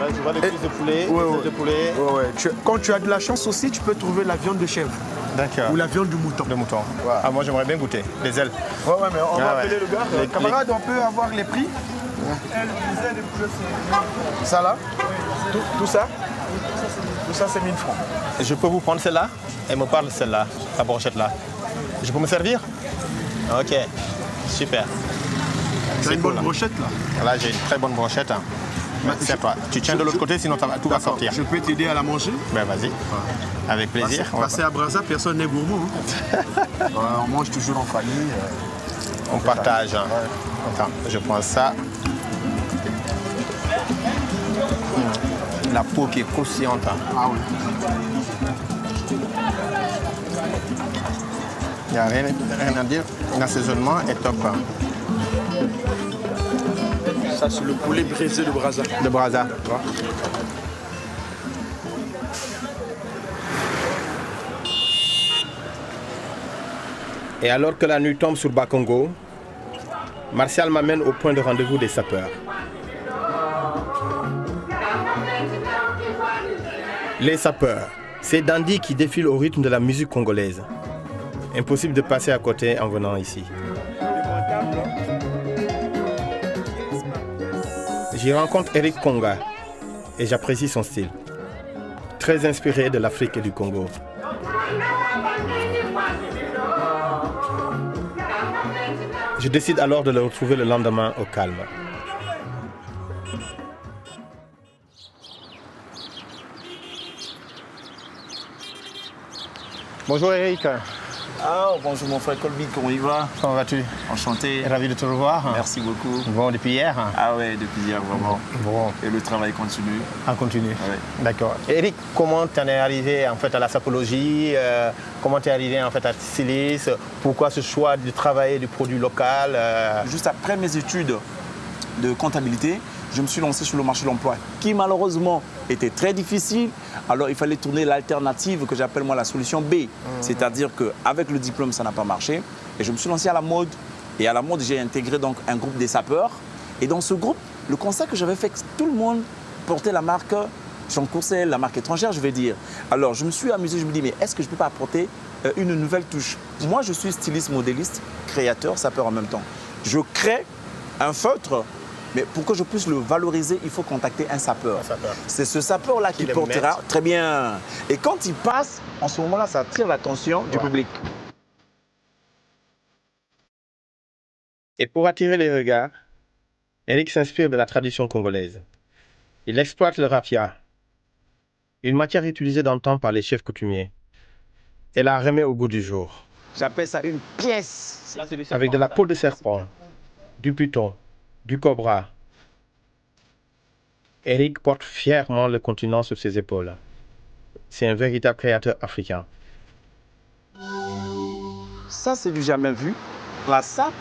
Là, je vois des cuisses de poulet, Ouais, des ailes ouais. de poulet. Ouais, ouais. Quand tu as de la chance aussi, tu peux trouver la viande de chèvre D'accord. ou la viande du mouton. De mouton. Ouais. Ah, moi, j'aimerais bien goûter. Des ailes. Ouais, ouais, mais on va Ah, ouais. appeler le gars. Les- Camarade, on peut avoir les prix. Ça là tout ça Tout ça, c'est 1000 francs. Je peux vous prendre celle-là? Elle me parle celle-là, la brochette là. Je peux me servir? Ok, super. Tu as C'est une cool, bonne là. brochette là. Là, j'ai une très bonne brochette. Hein. C'est à toi. Tu tiens de l'autre côté, sinon tout va sortir. Je peux t'aider à la manger. Ben vas-y. Avec plaisir. Passer à Brazza, personne n'est gourmand. Hein. On mange toujours en famille. On partage. Hein. Attends, je prends ça. La peau qui est croustillante. Hein. Ah oui. Il n'y a rien à dire. L'assaisonnement est top. Hein. Ça, c'est le poulet braisé de Brazza. De Brazza. Et alors que la nuit tombe sur Bakongo, Martial m'amène au point de rendez-vous des sapeurs. Les sapeurs, ces dandys qui défilent au rythme de la musique congolaise. Impossible de passer à côté en venant ici. J'y rencontre Eric Konga et j'apprécie son style. Très inspiré de l'Afrique et du Congo. Je décide alors de le retrouver le lendemain au calme. Bonjour Eric. Ah, bonjour mon frère Colby, comment il va? Comment vas-tu? Enchanté. Ravi de te revoir. Merci beaucoup. Bon, depuis hier. Ah ouais, depuis hier, vraiment. Bon, Et le travail continue. on continue. Ouais. D'accord. Eric, comment tu en es arrivé en fait à la sapologie? Comment tu es arrivé en fait à Sicilis? Pourquoi ce choix de travailler du produit local? Juste après mes études de comptabilité, je me suis lancé sur le marché de l'emploi qui malheureusement était très difficile. Alors il fallait tourner l'alternative que j'appelle moi la solution B. C'est-à-dire qu'avec le diplôme, ça n'a pas marché. Et je me suis lancé à la mode. Et à la mode, j'ai intégré donc un groupe des sapeurs. Et dans ce groupe, le constat que j'avais fait, que tout le monde portait la marque Jean Courcel, la marque étrangère, je vais dire. Alors je me suis amusé, je me dis, mais est-ce que je ne peux pas apporter une nouvelle touche? Moi, je suis styliste, modéliste, créateur, sapeur en même temps. Je crée un feutre. Mais pour que je puisse le valoriser, il faut contacter un sapeur. C'est ce sapeur-là qui le portera. met. Très bien. Et quand il passe, en ce moment-là, ça attire l'attention du public. Et pour attirer les regards, Eric s'inspire de la tradition congolaise. Il exploite le raffia, une matière utilisée dans le temps par les chefs coutumiers, et la remet au goût du jour. J'appelle ça une pièce. Avec de la peau de serpent, du python, du cobra. Eric porte fièrement le continent sur ses épaules. C'est un véritable créateur africain. Ça, c'est du jamais vu. La sape,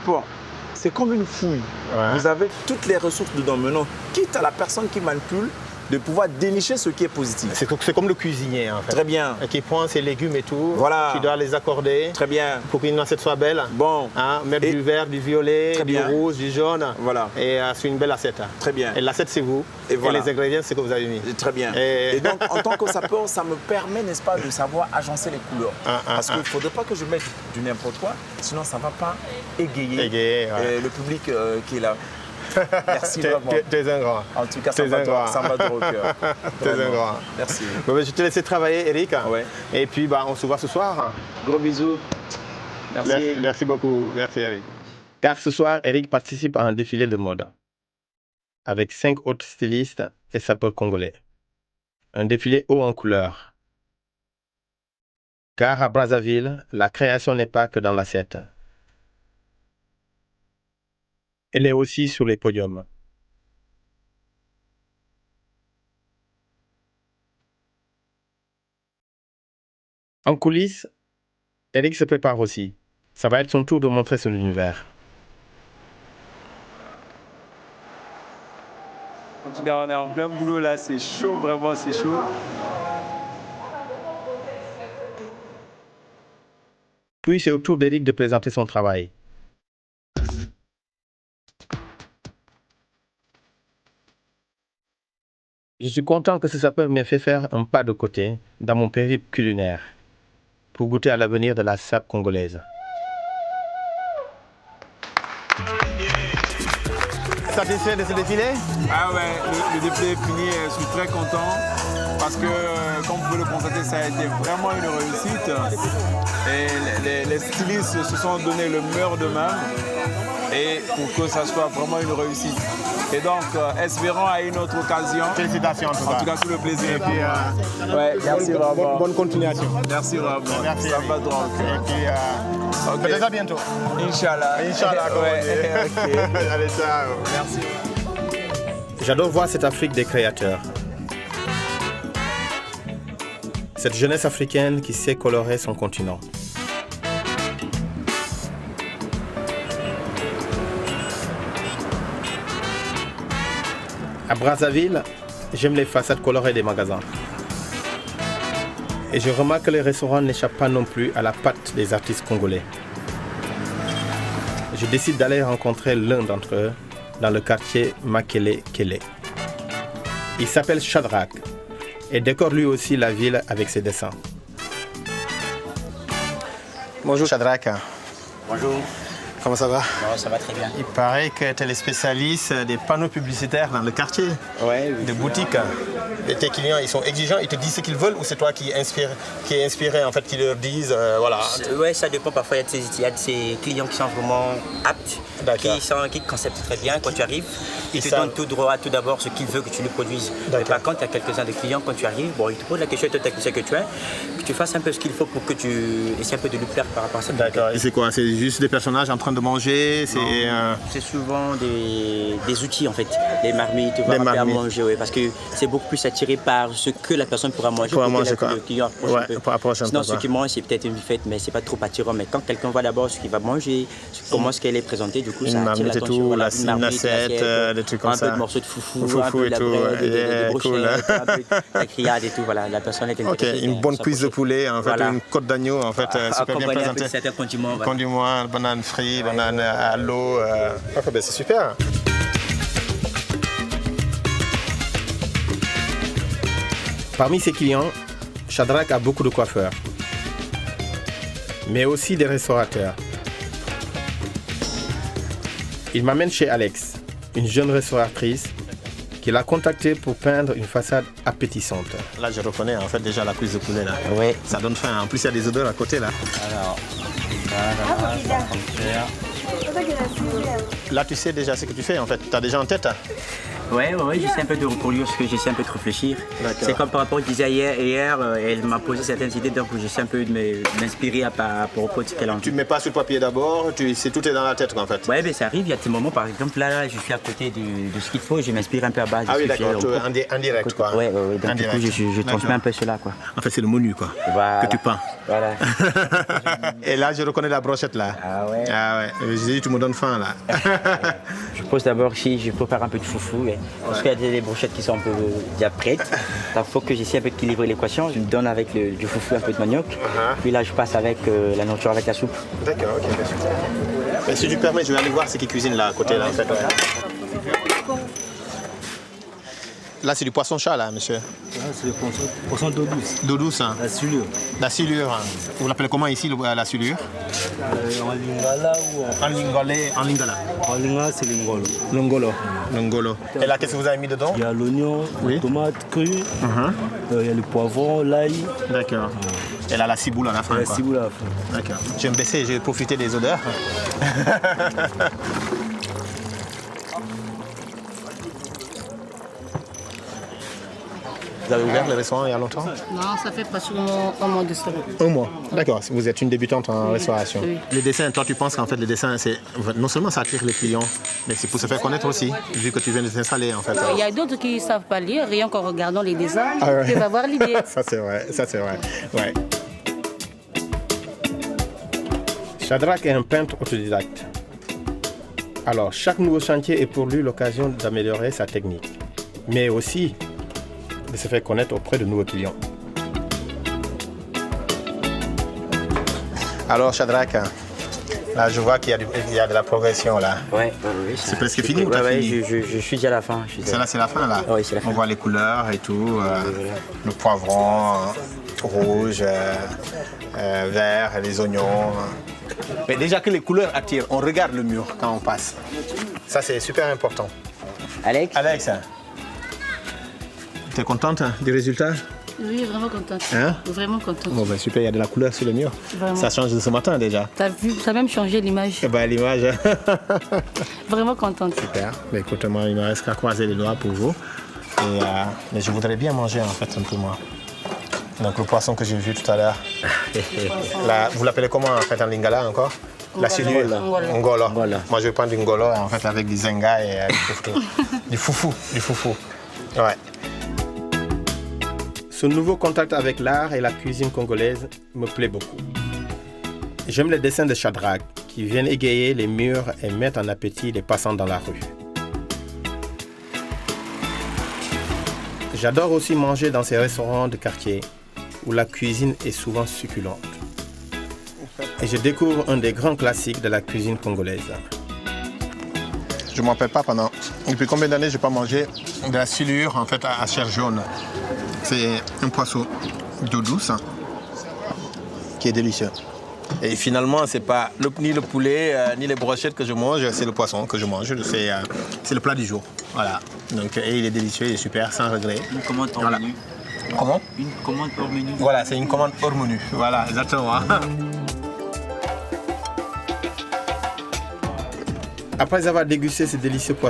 c'est comme une fouille. Ouais. Vous avez toutes les ressources dedans. Maintenant, quitte à la personne qui manipule de pouvoir dénicher ce qui est positif. C'est comme le cuisinier en fait. Très bien. Qui prend ses légumes et tout, Voilà. qui doit les accorder Très bien. pour qu'une assiette soit belle. Bon. Hein, mettre Et- du vert, du violet, Très du bien. rouge, du jaune. Voilà. Et c'est une belle assiette. Très bien. Et l'assiette c'est vous. Et voilà. les ingrédients c'est que vous avez mis. Très bien. Et- Et donc, en tant que sapeur, ça me permet, n'est-ce pas, de savoir agencer les couleurs. Parce qu'il ne faudrait pas que je mette du n'importe quoi, sinon ça ne va pas égayer, Égayer, ouais. le public qui est là. Merci vraiment. T'es un grand. En tout cas, ça T'es me va un droit grand. ça me va droit au cœur. T'es un Vraiment. grand. Merci. Bon, ben, je te laisse travailler, Eric. Ouais. Et puis, on se voit ce soir. Gros bisous. Merci. Merci beaucoup. Merci, Eric. Car ce soir, Eric participe à un défilé de mode avec 5 autres stylistes et sapeurs congolais. Un défilé haut en couleurs. Car à Brazzaville, la création n'est pas que dans l'assiette. Elle est aussi sur les podiums. En coulisses, Eric se prépare aussi. Ça va être son tour de montrer son univers. En tout cas, on est en plein boulot là, c'est chaud, vraiment, c'est chaud. Puis c'est au tour d'Eric de présenter son travail. Je suis content que ce sapeur m'ait fait faire un pas de côté dans mon périple culinaire pour goûter à l'avenir de la sape congolaise. Satisfait de ce défilé? Ah ouais, le défilé est fini, je suis très content parce que, comme vous pouvez le constater, ça a été vraiment une réussite. Et les stylistes se sont donné le meilleur d'eux-mêmes et pour que ça soit vraiment une réussite. Et donc, espérons à une autre occasion. Félicitations en tout cas. En tout cas, tout le plaisir. Et puis, ouais, merci vraiment. bonne continuation. Merci vraiment. Merci. Ça va donc. Et puis, Ok. peut-être à bientôt. Inch'Allah. Inch'Allah, comme on dit. Ouais, ok. Allez, ciao. Merci. J'adore voir cette Afrique des créateurs. Cette jeunesse africaine qui sait colorer son continent. À Brazzaville, j'aime les façades colorées des magasins. Et je remarque que les restaurants n'échappent pas non plus à la patte des artistes congolais. Je décide d'aller rencontrer l'un d'entre eux dans le quartier Makele-Kele. Il s'appelle Shadrach et décore lui aussi la ville avec ses dessins. Bonjour Shadrach. Bonjour. Comment ça va? Non, ça va très bien. Il paraît que tu es le spécialiste des panneaux publicitaires dans le quartier, Ouais, de boutiques. Et tes clients, ils sont exigeants, ils te disent ce qu'ils veulent ou c'est toi qui est inspiré en fait, qui leur disent voilà. Ouais, ça dépend. Parfois, il y a de ces clients qui sont vraiment aptes, D'accord. qui conceptent très bien. Quand tu arrives, ils Ils te savent. donnent tout droit, tout d'abord, ce qu'ils veulent que tu lui produises. Mais D'accord. par contre, il y a quelques-uns de clients, quand tu arrives, bon, ils te posent la question, toi, technicien que tu es, que tu fasses un peu ce qu'il faut pour que tu essaies un peu de lui plaire par rapport à ça. D'accord. Et c'est quoi? C'est juste des personnages en train de manger? C'est souvent des outils en fait, les marmites, voir un peu à marmites. manger, ouais, parce que c'est beaucoup plus attiré par ce que la personne pourra manger Pourra pour manger, que quoi. le client approche Ouais, un peu. pour approcher un Sinon, peu, ce quoi. qui mange, c'est peut-être une buffette, mais c'est pas trop attirant. Mais quand quelqu'un voit d'abord ce qu'il va manger, comment est-ce qu'elle est présentée, du coup, ça Une attire marmite et l'attention. tout, Voilà, une assiette, des trucs comme un ça. peu de morceaux de foufou, Foufou un peu et de la tout, bread, yeah, des brochettes, cool. un peu de la criade et tout. Voilà, la personne est Ok, intéressée. une bonne bien cuisse de s'approcher. poulet, en fait, Voilà. une côte d'agneau, en fait, super bien Accompagné un peu de présentée. certains condiments. voilà. Condiments, banane frite, banane à l'eau. Enfin, ben, c'est super. Parmi ses clients, Shadrach a beaucoup de coiffeurs, mais aussi des restaurateurs. Il m'amène chez Alex, une jeune restauratrice qui l'a contacté pour peindre une façade appétissante. Là, je reconnais en fait déjà la cuisse de poulet là. Ouais. Ça donne faim. En plus, il y a des odeurs à côté là. Alors, Là, tu sais déjà ce que tu fais en fait. Tu as déjà en tête. Ouais, j'essaie un peu de reproduire ce que j'essaie un peu de réfléchir. D'accord. C'est comme par rapport à ce que je disais hier, elle m'a posé certaines idées, donc j'essaie un peu de m'inspirer par rapport à ce qu'elle a en Tu tête. ne mets pas sur le papier d'abord, tout est dans la tête en fait. Ouais, mais ça arrive, il y a des moments, par exemple, là, je suis à côté de ce qu'il faut, je m'inspire un peu à base de Ah ce oui, qu'il d'accord, faut. en direct quoi. Ouais, donc du Indirect. coup, je transmets un peu cela, quoi. En fait, c'est le menu quoi, Voilà. que tu peins. Voilà. Et là, je reconnais la brochette là. Ah ouais. Ah ouais, je dis, tu me donnes faim là. Je pose d'abord ici, je prépare un peu de foufou. Parce qu'il y a des brochettes qui sont un peu déjà prêtes. Donc il faut que j'essaie un peu d'équilibrer l'équation. Je me donne avec du foufou un peu de manioc. Puis là, je passe avec la nourriture, avec la soupe. D'accord, ok, bien sûr. Mais si tu permets, je vais aller voir ce qu'ils cuisinent là à côté là en fait. Là, c'est du poisson-chat là, monsieur. C'est le poisson d'eau douce, D'eau douce, hein. la silure. La silure. Hein. Vous l'appelez comment ici la silure? En lingala ou En lingala. en lingala, c'est l'ingolo. Longolo. Longolo. Et là, qu'est-ce que vous avez mis dedans? Il y a l'oignon, Oui. la tomate crue, il y a le poivron, l'ail, D'accord. Et là, la ciboule à la fin. la quoi. ciboule à la fin. D'accord. Je vais me baisser, je vais profiter des odeurs. Vous avez ouvert le restaurant il y a longtemps? Non, ça fait pratiquement un mois de cela. Un mois. D'accord. Vous êtes une débutante en restauration. Oui. Les dessins, toi, tu penses qu'en fait, les dessins, c'est non seulement ça attire les clients, mais c'est pour se faire connaître aussi, vu que tu viens de t'installer en fait. Il y a d'autres qui ne savent pas lire, rien qu'en regardant les dessins, Ah ouais. ils peuvent avoir l'idée. Ça c'est vrai, ça c'est vrai. Ouais. Shadrach est un peintre autodidacte. Alors, chaque nouveau chantier est pour lui l'occasion d'améliorer sa technique, mais aussi de se faire connaître auprès de nouveaux clients. Alors, Shadrach, Là, je vois qu'il y a de la progression là. Ouais, oui. C'est presque fini ou t'as fini? Je suis déjà à la fin. Celle-là, c'est la fin là. Oui, c'est la fin. On voit les couleurs et tout. Le poivron, rouge, vert, les oignons. Mais déjà que les couleurs attirent, on regarde le mur quand on passe. Ça, c'est super important. Alex, Alex, t'es contente du résultat? Oui, vraiment contente. Hein? Vraiment contente. Bon, ben super, il y a de la couleur sur le mur. Vraiment. Ça change de ce matin déjà. T'as vu, ça a même changé l'image. Eh ben, l'image. Vraiment contente. Super. Mais écoute, moi, il me reste qu'à croiser les doigts pour vous. Mais je voudrais bien manger en fait un peu moi. Donc le poisson que j'ai vu tout à l'heure. Vous l'appelez comment en fait en lingala encore? La silure. Ngolo. Moi je vais prendre du ngolo en fait avec du zenga et du foufou. Du foufou. Ouais. Ce nouveau contact avec l'art et la cuisine congolaise me plaît beaucoup. J'aime les dessins de Shadrach qui viennent égayer les murs et mettre en appétit les passants dans la rue. J'adore aussi manger dans ces restaurants de quartier où la cuisine est souvent succulente. Et je découvre un des grands classiques de la cuisine congolaise. Je ne m'en rappelle pas pendant. Depuis combien d'années je n'ai pas mangé de la silure en fait à chair jaune. C'est un poisson d'eau douce qui est délicieux. Et finalement, c'est pas ni le poulet ni les brochettes que je mange, c'est le poisson que je mange. C'est le plat du jour. Voilà. Donc, et il est délicieux, il est super, sans regret. une commande hors menu. Comment? Une commande hors menu. Voilà, c'est une commande hors menu. Voilà, exactement. Après avoir dégusté ces délicieux poissons,